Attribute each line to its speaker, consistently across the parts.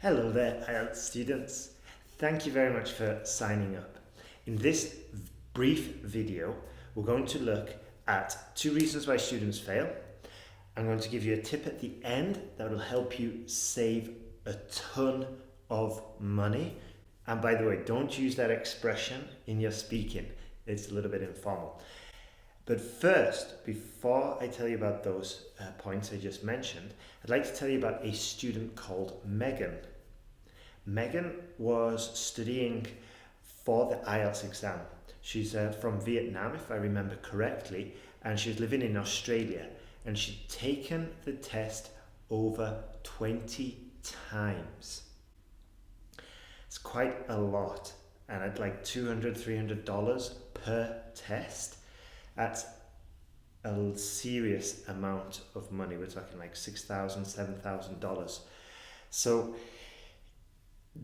Speaker 1: Hello there, IELTS students. Thank you very much for signing up. In this brief video, we're going to look at 2 reasons why students fail. I'm going to give you a tip at the end that will help you save a ton of money. And by the way, don't use that expression in your speaking. It's a little bit informal. But first, before I tell you about those points I just mentioned, I'd like to tell you about a student called Megan. Megan was studying for the IELTS exam. She's from Vietnam, if I remember correctly, and she's living in Australia. And she'd taken the test over 20 times. It's quite a lot, and at like $200, $300 per test. That's a serious amount of money. We're talking like $6,000, $7,000. So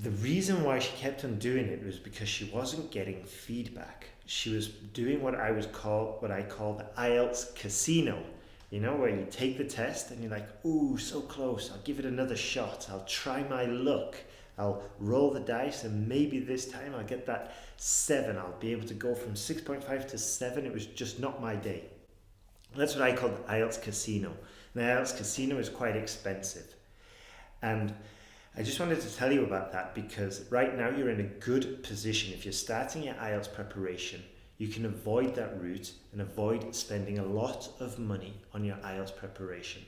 Speaker 1: the reason why she kept on doing it was because she wasn't getting feedback. She was doing what I call the IELTS casino. You know, where you take the test and you're like, ooh, so close. I'll give it another shot. I'll try my luck. I'll roll the dice and maybe this time I'll get that 7. I'll be able to go from 6.5 to 7. It was just not my day. That's what I call the IELTS casino. The IELTS casino is quite expensive. And I just wanted to tell you about that because right now you're in a good position. If you're starting your IELTS preparation, you can avoid that route and avoid spending a lot of money on your IELTS preparation.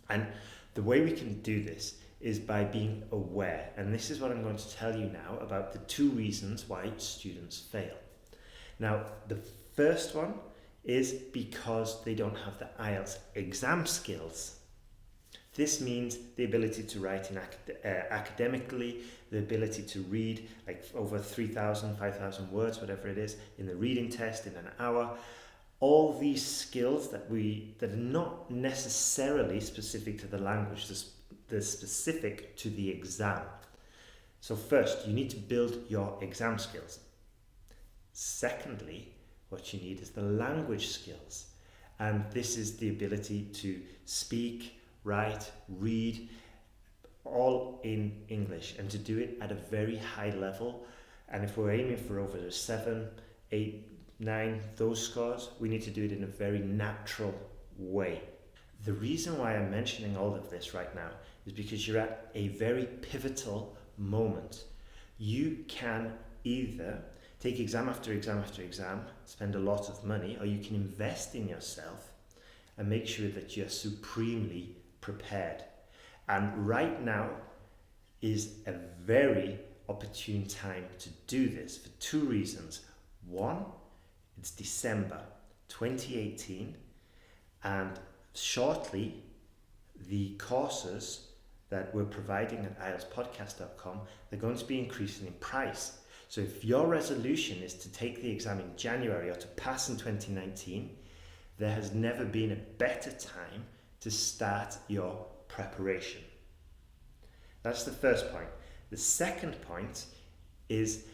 Speaker 1: And the way we can do this is by being aware. And this is what I'm going to tell you now about the 2 reasons why students fail. Now, the first one is because they don't have the IELTS exam skills. This means the ability to write academically, the ability to read like over 3,000, 5,000 words, whatever it is, in the reading test in an hour. All these skills that are not necessarily specific to the language, they're specific to the exam. So first, you need to build your exam skills. Secondly, what you need is the language skills. And this is the ability to speak, write, read, all in English, and to do it at a very high level. And if we're aiming for over a 7, 8, 9, those scores, we need to do it in a very natural way. The reason why I'm mentioning all of this right now is because you're at a very pivotal moment. You can either take exam after exam after exam, spend a lot of money, or you can invest in yourself and make sure that you're supremely prepared. And right now is a very opportune time to do this for 2 reasons. One, it's December 2018, and shortly the courses that we're providing at IELTSPodcast.com, they're going to be increasing in price. So if your resolution is to take the exam in January or to pass in 2019, there has never been a better time to start your preparation. That's the first point. The second point is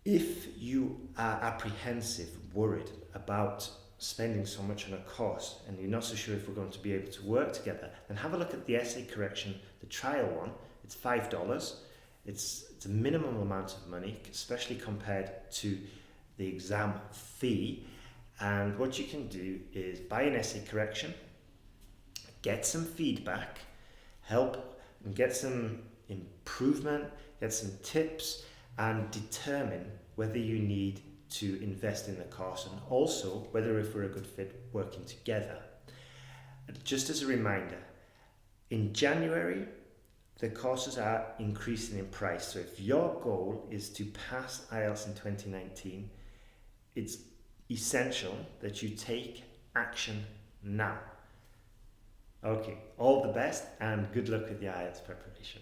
Speaker 1: if you are apprehensive, worried about spending so much on a course and you're not so sure if we're going to be able to work together, then have a look at the essay correction, the trial one. It's $5. It's a minimum amount of money, especially compared to the exam fee. And what you can do is buy an essay correction, get some feedback, help and get some improvement, get some tips, and determine whether you need to invest in the course and also whether if we're a good fit working together. Just as a reminder, in January, the courses are increasing in price. So if your goal is to pass IELTS in 2019, it's essential that you take action now. Okay, all the best and good luck with your IELTS preparation.